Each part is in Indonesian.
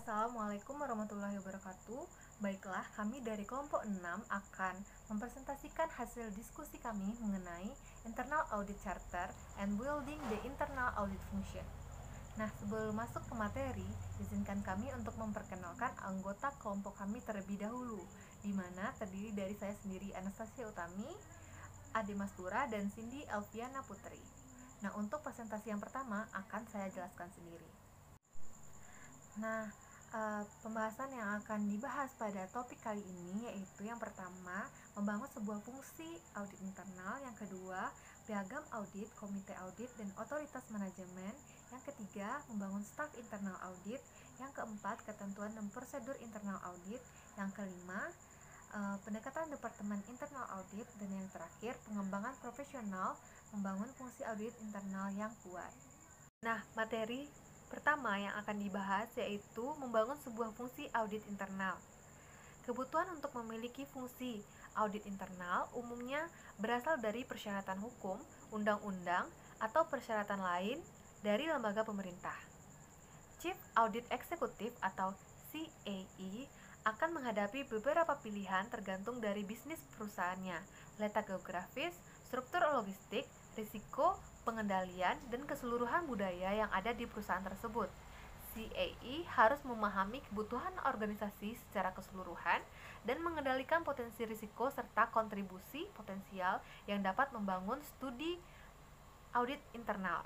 Assalamualaikum warahmatullahi wabarakatuh. Baiklah, kami dari kelompok 6 akan mempresentasikan hasil diskusi kami mengenai Internal Audit Charter and Building the Internal Audit Function. Nah, sebelum masuk ke materi, izinkan kami untuk memperkenalkan anggota kelompok kami terlebih dahulu, di mana terdiri dari saya sendiri, Anastasia Utami, Ade Mastura, dan Cindy Alfiana Putri. Nah, untuk presentasi yang pertama akan saya jelaskan sendiri. Nah, pembahasan yang akan dibahas pada topik kali ini yaitu yang pertama, membangun sebuah fungsi audit internal, yang kedua, piagam audit, komite audit, dan otoritas manajemen, yang ketiga, membangun staf internal audit, yang keempat, ketentuan dan prosedur internal audit, yang kelima, pendekatan departemen internal audit, dan yang terakhir, pengembangan profesional, membangun fungsi audit internal yang kuat. Nah, materi pertama yang akan dibahas yaitu membangun sebuah fungsi audit internal. Kebutuhan untuk memiliki fungsi audit internal umumnya berasal dari persyaratan hukum, undang-undang, atau persyaratan lain dari lembaga pemerintah. Chief Audit Executive atau CAE akan menghadapi beberapa pilihan tergantung dari bisnis perusahaannya, letak geografis, struktur logistik, risiko, pengendalian, dan keseluruhan budaya yang ada di perusahaan tersebut. CAE harus memahami kebutuhan organisasi secara keseluruhan dan mengendalikan potensi risiko serta kontribusi potensial yang dapat membangun studi audit internal.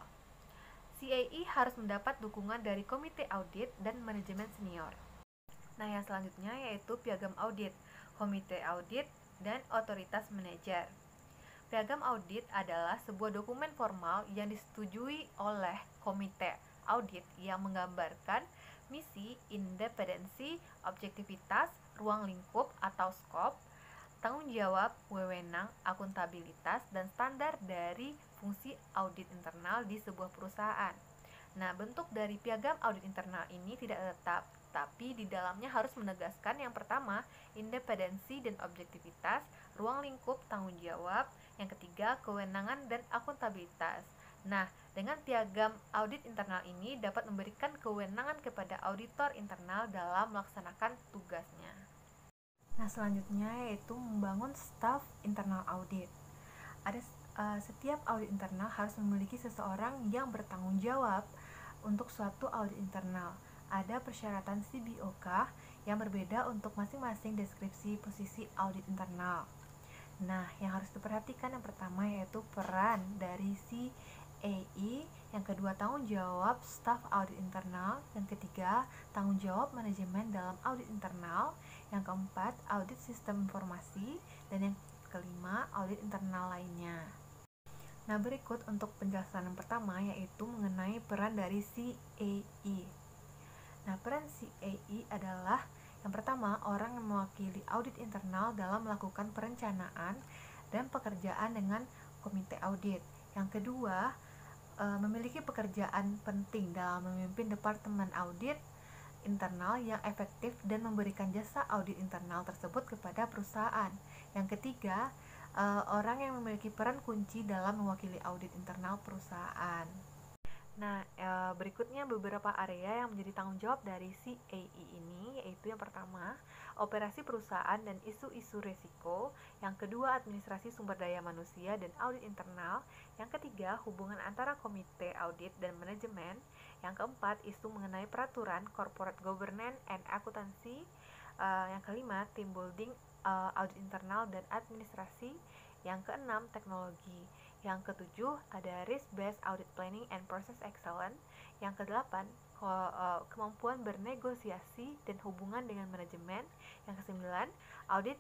CAE harus mendapat dukungan dari komite audit dan manajemen senior. Nah, yang selanjutnya yaitu piagam audit, komite audit, dan otoritas manajer. Piagam audit adalah sebuah dokumen formal yang disetujui oleh komite audit yang menggambarkan misi, independensi, objektivitas, ruang lingkup atau skop, tanggung jawab, wewenang, akuntabilitas, dan standar dari fungsi audit internal di sebuah perusahaan. Nah, bentuk dari piagam audit internal ini tidak tetap, tapi di dalamnya harus menegaskan yang pertama, independensi dan objektivitas, ruang lingkup tanggung jawab, yang ketiga, kewenangan dan akuntabilitas. Nah, dengan piagam audit internal ini dapat memberikan kewenangan kepada auditor internal dalam melaksanakan tugasnya. Nah, selanjutnya yaitu membangun staf internal audit. Setiap audit internal harus memiliki seseorang yang bertanggung jawab untuk suatu audit internal. Ada persyaratan CBOK yang berbeda untuk masing-masing deskripsi posisi audit internal. Nah, yang harus diperhatikan yang pertama yaitu peran dari CAE, yang kedua tanggung jawab staf audit internal, yang ketiga tanggung jawab manajemen dalam audit internal, yang keempat audit sistem informasi, dan yang kelima audit internal lainnya. Nah, berikut untuk penjelasan yang pertama yaitu mengenai peran dari CAE. Nah, peran CAE adalah yang pertama, orang yang mewakili audit internal dalam melakukan perencanaan dan pekerjaan dengan komite audit. Yang kedua, memiliki pekerjaan penting dalam memimpin departemen audit internal yang efektif dan memberikan jasa audit internal tersebut kepada perusahaan. Yang ketiga, orang yang memiliki peran kunci dalam mewakili audit internal perusahaan. Nah, berikutnya beberapa area yang menjadi tanggung jawab dari CAE ini, yaitu yang pertama, operasi perusahaan dan isu-isu risiko, yang kedua, administrasi sumber daya manusia dan audit internal, yang ketiga, hubungan antara komite audit dan manajemen, yang keempat, isu mengenai peraturan, corporate governance and accountancy, yang kelima, team building, audit internal dan administrasi, yang keenam, teknologi. Yang ketujuh, ada risk-based audit planning and process excellence. Yang kedelapan, kemampuan bernegosiasi dan hubungan dengan manajemen. Yang kesembilan, audit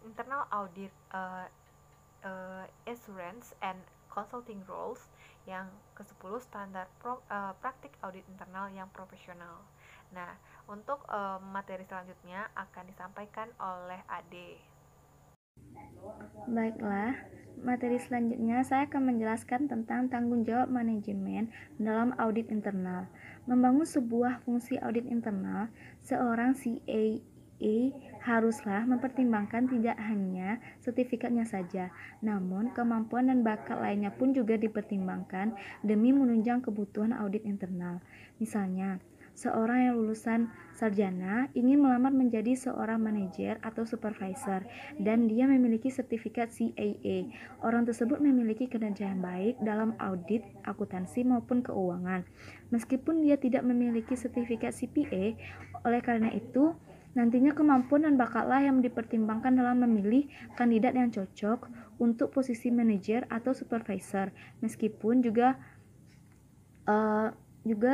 internal audit assurance and consulting roles. Yang ke-10, standar praktik audit internal yang profesional. Nah, untuk materi selanjutnya akan disampaikan oleh Ade. Baiklah, materi selanjutnya saya akan menjelaskan tentang tanggung jawab manajemen dalam audit internal. Membangun sebuah fungsi audit internal, seorang CAE haruslah mempertimbangkan tidak hanya sertifikatnya saja, namun kemampuan dan bakat lainnya pun juga dipertimbangkan demi menunjang kebutuhan audit internal. Misalnya, seorang yang lulusan sarjana ingin melamar menjadi seorang manajer atau supervisor dan dia memiliki sertifikat CAA. Orang tersebut memiliki kinerja yang baik dalam audit, akuntansi maupun keuangan. Meskipun dia tidak memiliki sertifikat CPA, oleh karena itu nantinya kemampuan dan bakatlah yang dipertimbangkan dalam memilih kandidat yang cocok untuk posisi manajer atau supervisor. Meskipun juga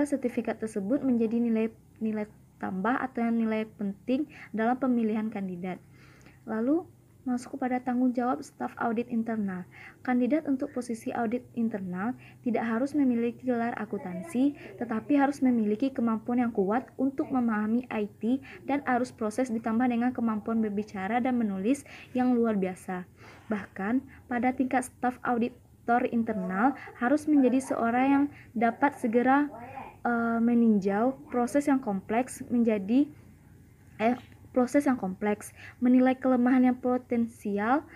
sertifikat tersebut menjadi nilai tambah atau nilai penting dalam pemilihan kandidat. Lalu masuk kepada tanggung jawab staf audit internal. Kandidat untuk posisi audit internal tidak harus memiliki gelar akuntansi, tetapi harus memiliki kemampuan yang kuat untuk memahami IT dan arus proses ditambah dengan kemampuan berbicara dan menulis yang luar biasa. Bahkan pada tingkat staf auditor internal harus menjadi seorang yang dapat segera meninjau proses yang kompleks, menilai kelemahan yang potensial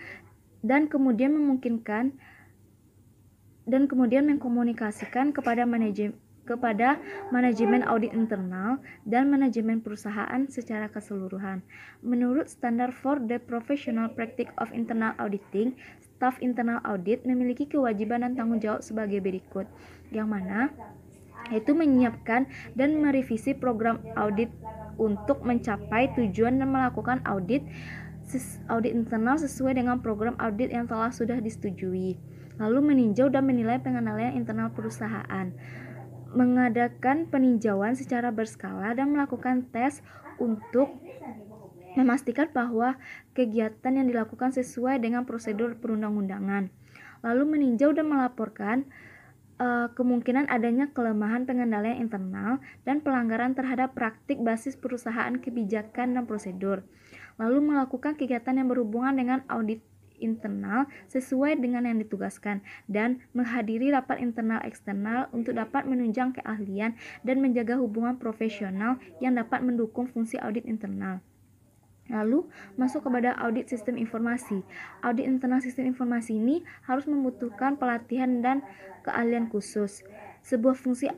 dan kemudian mengkomunikasikan kepada manajemen audit internal dan manajemen perusahaan secara keseluruhan. Menurut Standard for the Professional Practice of Internal Auditing, staf internal audit memiliki kewajiban dan tanggung jawab sebagai berikut, yang mana yaitu menyiapkan dan merevisi program audit untuk mencapai tujuan dan melakukan audit internal sesuai dengan program audit yang sudah disetujui. Lalu meninjau dan menilai pengendalian internal perusahaan, mengadakan peninjauan secara berskala dan melakukan tes untuk memastikan bahwa kegiatan yang dilakukan sesuai dengan prosedur perundang-undangan. Lalu meninjau dan melaporkan kemungkinan adanya kelemahan pengendalian internal dan pelanggaran terhadap praktik basis perusahaan, kebijakan, dan prosedur. Lalu melakukan kegiatan yang berhubungan dengan audit internal sesuai dengan yang ditugaskan dan menghadiri rapat internal eksternal untuk dapat menunjang keahlian dan menjaga hubungan profesional yang dapat mendukung fungsi audit internal. Lalu masuk kepada audit sistem informasi. Audit internal sistem informasi ini harus membutuhkan pelatihan dan keahlian khusus. Sebuah fungsi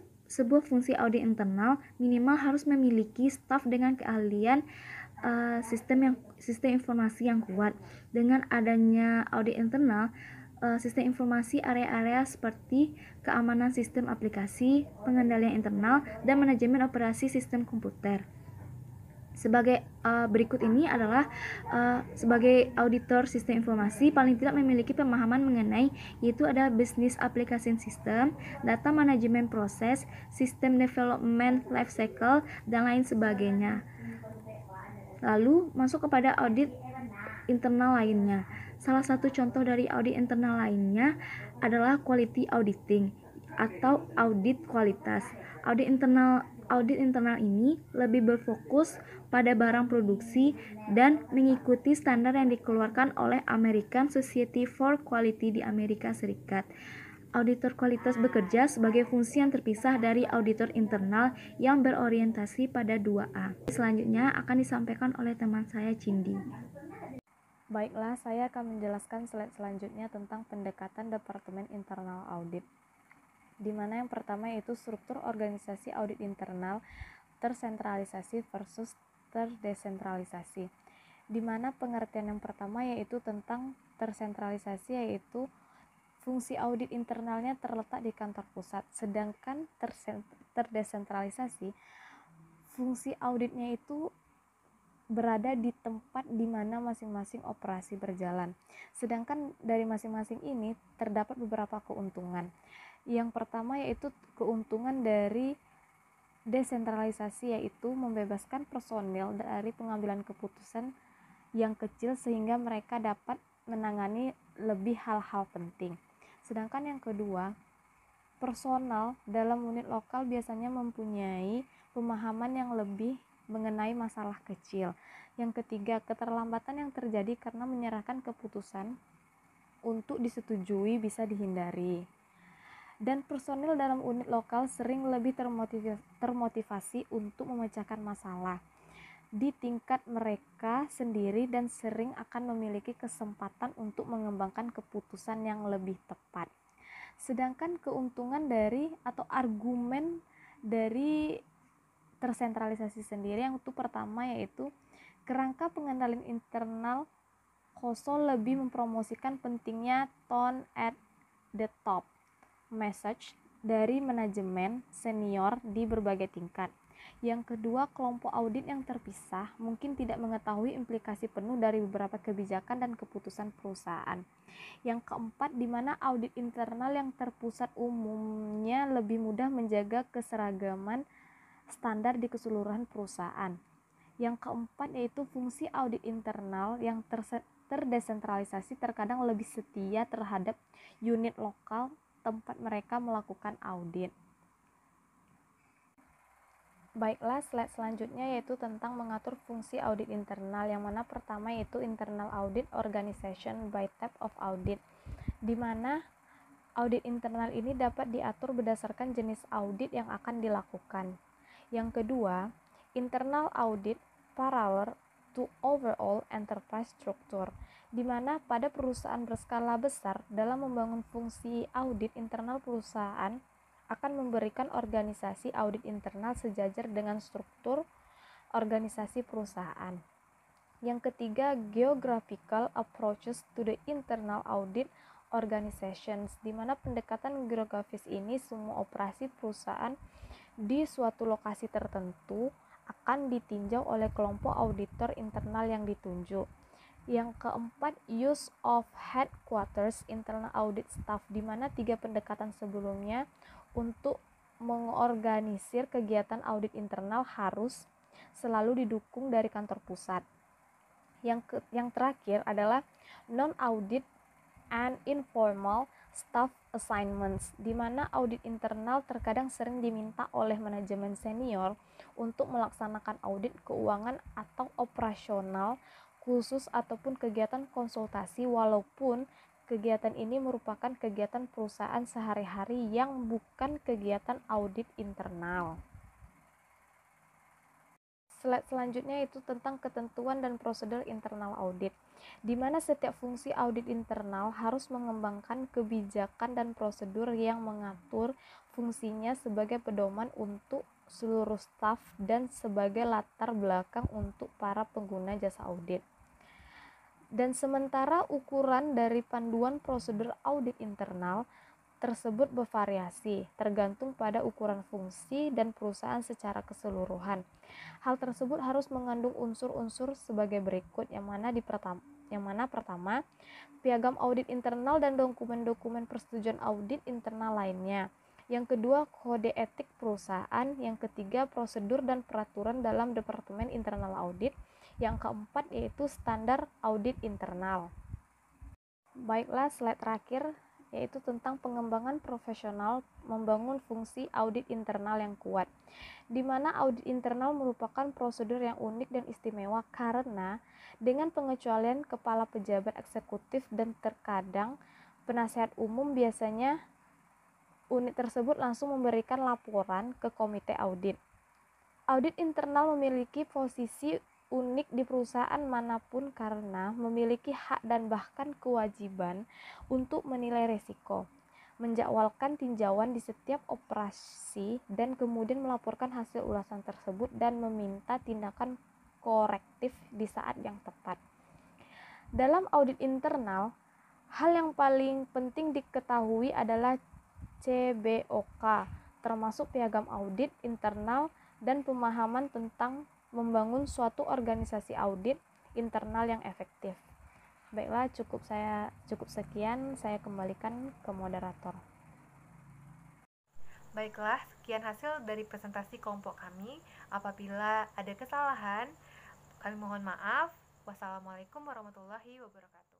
audit internal minimal harus memiliki staf dengan keahlian sistem informasi yang kuat. Dengan adanya audit internal, sistem informasi area-area seperti keamanan sistem aplikasi, pengendalian internal, dan manajemen operasi sistem komputer. Sebagai berikut ini adalah sebagai auditor sistem informasi paling tidak memiliki pemahaman mengenai, yaitu ada business application system, data management proses, sistem development life cycle, dan lain sebagainya. Lalu masuk kepada audit internal lainnya. Salah satu contoh dari audit internal lainnya adalah quality auditing atau audit kualitas. Audit internal ini lebih berfokus pada barang produksi dan mengikuti standar yang dikeluarkan oleh American Society for Quality di Amerika Serikat. Auditor kualitas bekerja sebagai fungsi yang terpisah dari auditor internal yang berorientasi pada 2A. Selanjutnya akan disampaikan oleh teman saya, Cindy. Baiklah, saya akan menjelaskan slide selanjutnya tentang pendekatan Departemen Internal Audit, di mana yang pertama yaitu struktur organisasi audit internal tersentralisasi versus terdesentralisasi, di mana pengertian yang pertama yaitu tentang tersentralisasi, yaitu fungsi audit internalnya terletak di kantor pusat, sedangkan terdesentralisasi fungsi auditnya itu berada di tempat di mana masing-masing operasi berjalan. Sedangkan dari masing-masing ini terdapat beberapa keuntungan. Yang pertama yaitu keuntungan dari desentralisasi, yaitu membebaskan personil dari pengambilan keputusan yang kecil sehingga mereka dapat menangani lebih hal-hal penting. Sedangkan yang kedua, personal dalam unit lokal biasanya mempunyai pemahaman yang lebih mengenai masalah kecil. Yang ketiga, keterlambatan yang terjadi karena menyerahkan keputusan untuk disetujui bisa dihindari. Dan personil dalam unit lokal sering lebih termotivasi untuk memecahkan masalah di tingkat mereka sendiri dan sering akan memiliki kesempatan untuk mengembangkan keputusan yang lebih tepat. Sedangkan keuntungan dari atau argumen dari tersentralisasi sendiri. Yang itu pertama yaitu kerangka pengendalian internal KOSO lebih mempromosikan pentingnya tone at the top message dari manajemen senior di berbagai tingkat. Yang kedua, kelompok audit yang terpisah mungkin tidak mengetahui implikasi penuh dari beberapa kebijakan dan keputusan perusahaan. Yang keempat, di mana audit internal yang terpusat umumnya lebih mudah menjaga keseragaman standar di keseluruhan perusahaan. Yang keempat yaitu fungsi audit internal yang terdesentralisasi terkadang lebih setia terhadap unit lokal tempat mereka melakukan audit. Baiklah, slide selanjutnya yaitu tentang mengatur fungsi audit internal, yang mana pertama yaitu internal audit organization by type of audit, di mana audit internal ini dapat diatur berdasarkan jenis audit yang akan dilakukan. Yang kedua, internal audit parallel to overall enterprise structure, di mana pada perusahaan berskala besar dalam membangun fungsi audit internal perusahaan akan memberikan organisasi audit internal sejajar dengan struktur organisasi perusahaan. Yang ketiga, geographical approaches to the internal audit organizations, di mana pendekatan geografis ini semua operasi perusahaan di suatu lokasi tertentu akan ditinjau oleh kelompok auditor internal yang ditunjuk. Yang keempat, use of headquarters internal audit staff, di mana tiga pendekatan sebelumnya untuk mengorganisir kegiatan audit internal harus selalu didukung dari kantor pusat. Yang terakhir adalah non-audit and informal staff assignments, di mana audit internal terkadang sering diminta oleh manajemen senior untuk melaksanakan audit keuangan atau operasional khusus ataupun kegiatan konsultasi, walaupun kegiatan ini merupakan kegiatan perusahaan sehari-hari yang bukan kegiatan audit internal. Slide selanjutnya itu tentang ketentuan dan prosedur internal audit, di mana setiap fungsi audit internal harus mengembangkan kebijakan dan prosedur yang mengatur fungsinya sebagai pedoman untuk seluruh staf dan sebagai latar belakang untuk para pengguna jasa audit. Dan sementara ukuran dari panduan prosedur audit internal tersebut bervariasi tergantung pada ukuran fungsi dan perusahaan secara keseluruhan. Hal tersebut harus mengandung unsur-unsur sebagai berikut, yang mana pertama, piagam audit internal dan dokumen-dokumen persetujuan audit internal lainnya. Yang kedua, kode etik perusahaan. Yang ketiga, prosedur dan peraturan dalam Departemen Internal Audit. Yang keempat yaitu standar audit internal. Baiklah, slide terakhir yaitu tentang pengembangan profesional membangun fungsi audit internal yang kuat, di mana audit internal merupakan prosedur yang unik dan istimewa karena dengan pengecualian kepala pejabat eksekutif dan terkadang penasihat umum, biasanya unit tersebut langsung memberikan laporan ke komite audit. Audit internal memiliki posisi unik di perusahaan manapun karena memiliki hak dan bahkan kewajiban untuk menilai risiko, menjadwalkan tinjauan di setiap operasi, dan kemudian melaporkan hasil ulasan tersebut dan meminta tindakan korektif di saat yang tepat. Dalam audit internal, hal yang paling penting diketahui adalah CBOK, termasuk piagam audit internal dan pemahaman tentang membangun suatu organisasi audit internal yang efektif. Baiklah, cukup sekian, saya kembalikan ke moderator. Baiklah, sekian hasil dari presentasi kelompok kami. Apabila ada kesalahan, kami mohon maaf. Wassalamualaikum warahmatullahi wabarakatuh.